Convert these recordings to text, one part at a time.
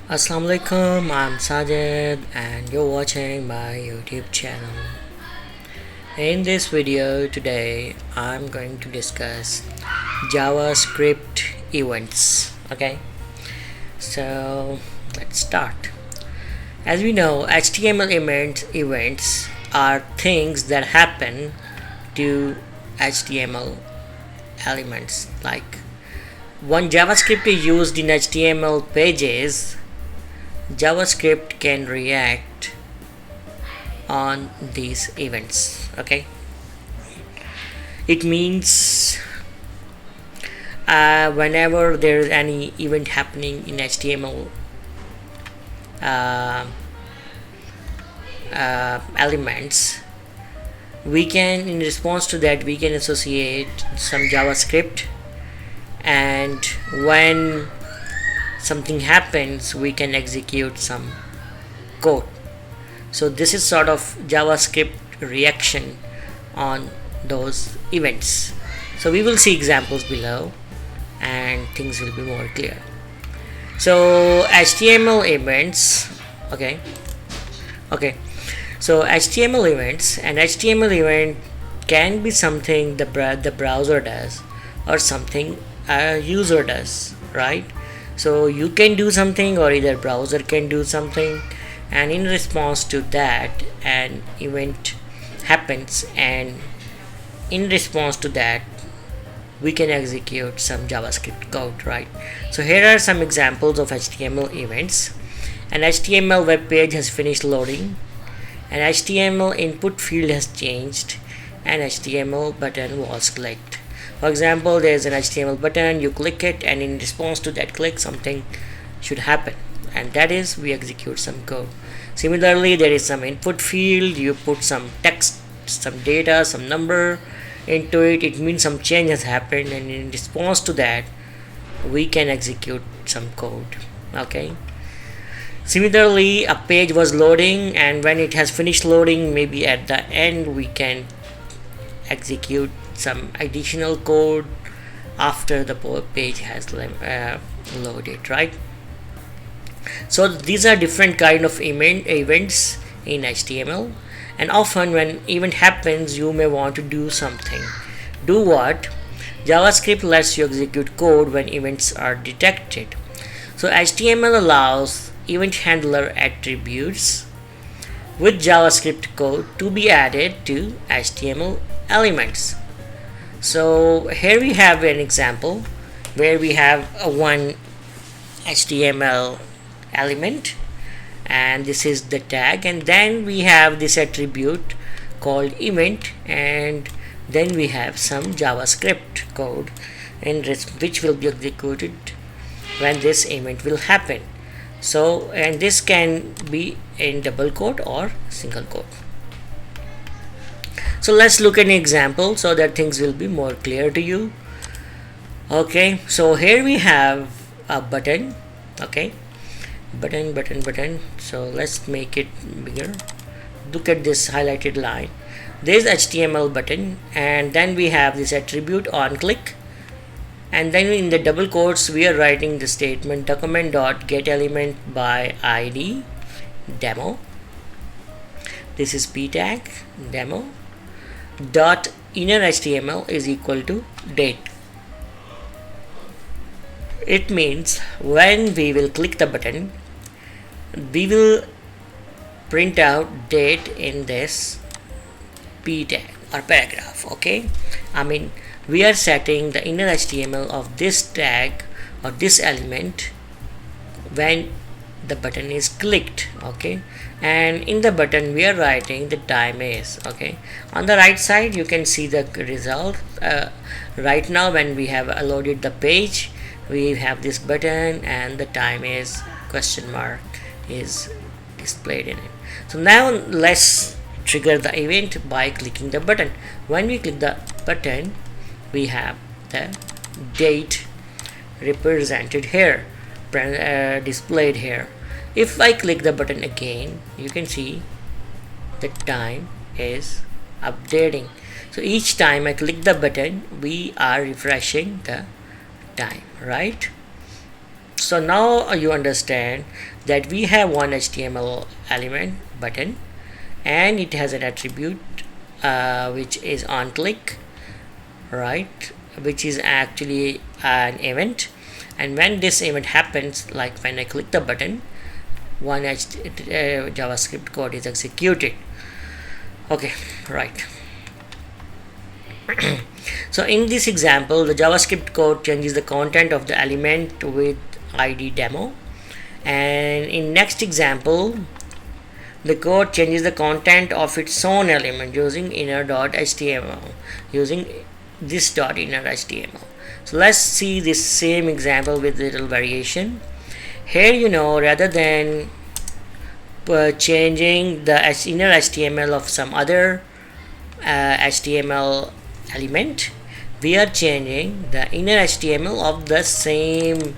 Assalamualaikum, I'm Sajid and you're watching my YouTube channel. In this video today I'm going to discuss JavaScript events. Okay, so let's start. As we know, HTML events are things that happen to HTML elements. Like when JavaScript is used in HTML pages, JavaScript can react on these events. Okay, it means whenever there is any event happening in HTML elements, we can, in response to that, we can associate some JavaScript, and when something happens we can execute some code. So this is sort of JavaScript reaction on those events. So we will see examples below and things will be more clear. So HTML events, okay, so HTML events, and HTML event can be something the browser does or something a user does, right? So you can do something or either browser can do something, and in response to that an event happens, and in response to that we can execute some JavaScript code, right? So here are some examples of HTML events. An HTML web page has finished loading, an HTML input field has changed, an HTML button was clicked. For example, there is an HTML button, you click it, and in response to that click something should happen, and that is we execute some code. Similarly, there is some input field, you put some text, some data, some number into it, it means some change has happened, and in response to that we can execute some code. Okay, similarly, a page was loading, and when it has finished loading, maybe at the end we can execute some additional code after the page has loaded, right? So these are different kind of events in HTML, and often when event happens you may want to do something. Do what? JavaScript lets you execute code when events are detected. So HTML allows event handler attributes with JavaScript code to be added to HTML elements. So here we have an example where we have one HTML element, and this is the tag, and then we have this attribute called event, and then we have some JavaScript code in which will be executed when this event will happen. So, and this can be in double quote or single quote. So let's look at an example so that things will be more clear to you. Okay, so here we have a button. Okay, button. So let's make it bigger. Look at this highlighted line. There's HTML button, and then we have this attribute on click, and then in the double quotes we are writing the statement document.getElement by ID demo. This is p tag demo dot inner HTML is equal to date. It means when we will click the button we will print out date in this p tag or paragraph. Okay, I mean we are setting the inner HTML of this tag or this element when the button is clicked. Okay, and in the button we are writing the time is. Okay, on the right side you can see the result. Right now when we have loaded the page we have this button and the time is question mark is displayed in it. So now let's trigger the event by clicking the button. When we click the button we have the date represented here, displayed here. If I click the button again you can see the time is updating. So each time I click the button we are refreshing the time, right? So now you understand that we have one HTML element button, and it has an attribute which is on click, right, which is actually an event. And when this event happens, like when I click the button, one JavaScript code is executed. Okay, right. So in this example, the JavaScript code changes the content of the element with ID demo, and in next example, the code changes the content of its own element using inner.html, using this .inner.html. So let's see this same example with little variation. Here, rather than changing the inner HTML of some other HTML element, we are changing the inner HTML of the same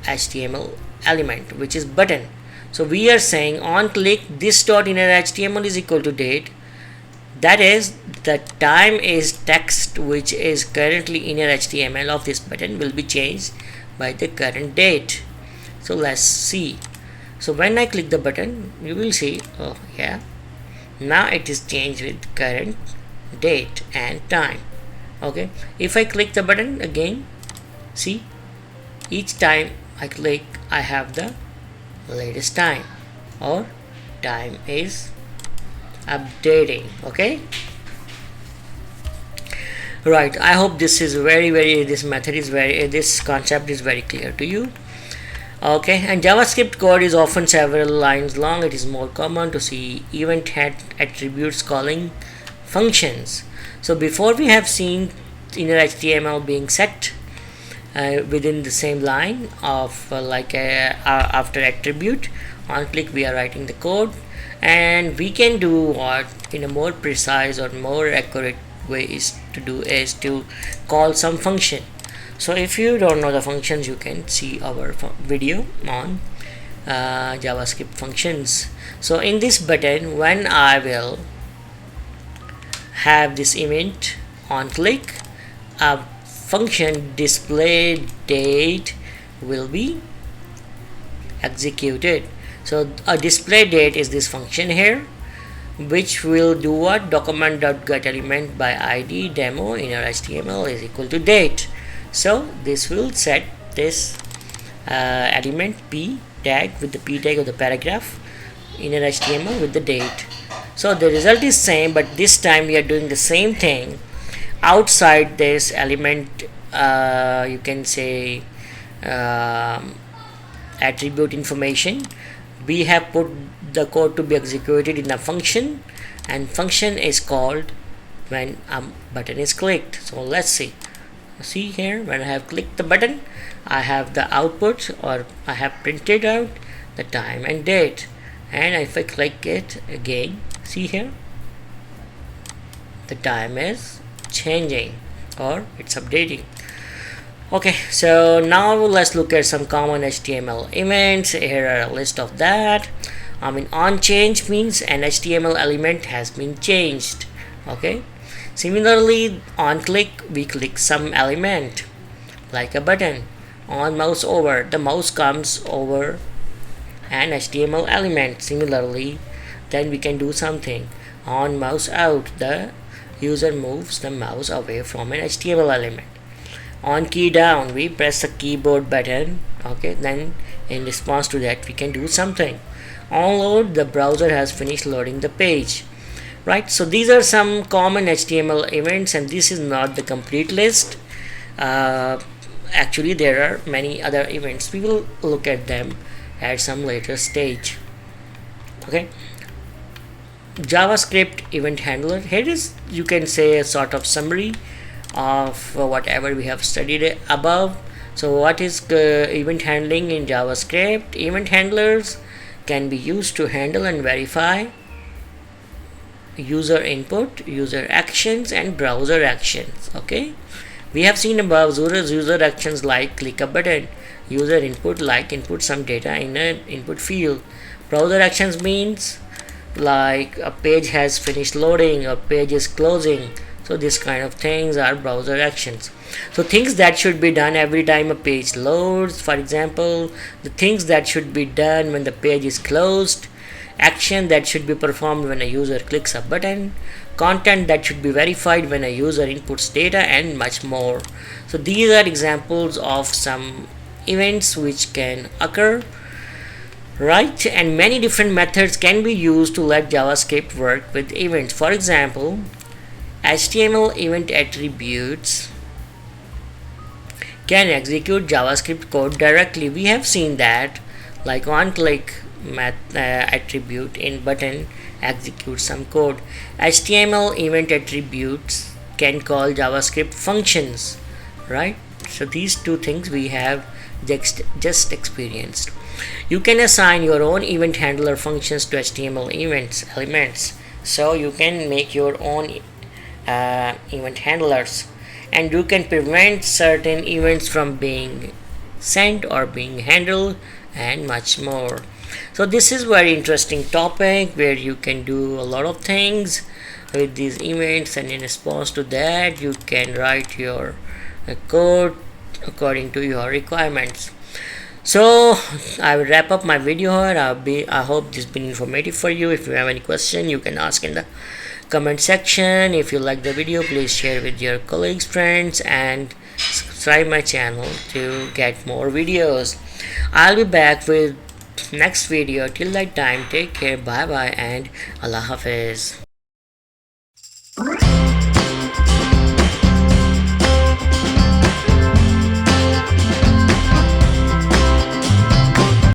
HTML element, which is button. So we are saying on click this .inner HTML is equal to date. That is, the time is text which is currently inner HTML of this button will be changed by the current date. So let's see. So when I click the button, you will see, oh yeah, now it is changed with current date and time. Okay, if I click the button again, see, each time I click I have the latest time, or time is updating. Okay, right. I hope this is this method is this concept is very clear to you. Okay, and JavaScript code is often several lines long. It is more common to see event attributes calling functions. So before we have seen inner HTML being set within the same line of after attribute. On click we are writing the code, and we can do what in a more precise or more accurate way is to call some function. So if you don't know the functions, you can see our video on JavaScript functions. So in this button, when I will have this event on click, a function display date will be executed. So a display date is this function here, which will do what? Document.getElement by ID demo inner HTML is equal to date. So this will set this element p tag with the p tag of the paragraph inner HTML with the date. So the result is same, but this time we are doing the same thing outside this element. You can say attribute information. We have put the code to be executed in a function, and function is called when a button is clicked. So let's see here, when I have clicked the button, I have the output, or I have printed out the time and date. And if I click it again, see here, the time is changing, or it's updating. Okay, so now let's look at some common HTML events. Here are a list of that. On change means an HTML element has been changed. Okay, similarly, on click we click some element like a button. On mouse over, the mouse comes over an HTML element. Similarly, then we can do something. On mouse out, the user moves the mouse away from an HTML element. On key down, we press the keyboard button. Okay, then in response to that we can do something. On load, the browser has finished loading the page. Right, so these are some common HTML events, and this is not the complete list. Actually there are many other events. We will look at them at some later stage. Okay, JavaScript event handler. Here is, you can say, a sort of summary of whatever we have studied above. So what is event handling in JavaScript? Event handlers can be used to handle and verify user input, user actions, and browser actions. Okay, we have seen above user actions like click a button, user input like input some data in an input field. Browser actions means like a page has finished loading or page is closing. So this kind of things are browser actions. So things that should be done every time a page loads, for example, the things that should be done when the page is closed, action that should be performed when a user clicks a button, content that should be verified when a user inputs data, and much more. So these are examples of some events which can occur, right? And many different methods can be used to let JavaScript work with events. For example, HTML event attributes can execute JavaScript code directly. We have seen that, like one click attribute in button execute some code. HTML event attributes can call JavaScript functions, right? So these two things we have just experienced. You can assign your own event handler functions to HTML elements. So you can make your own event handlers, and you can prevent certain events from being sent or being handled, and much more. So this is very interesting topic where you can do a lot of things with these events, and in response to that you can write your code according to your requirements. So I will wrap up my video here. I hope this has been informative for you. If you have any question, you can ask in the comment section. If you like the video, please share with your colleagues, friends, and subscribe my channel to get more videos. I'll be back with next video. Till that time, take care, bye bye, and Allah Hafiz.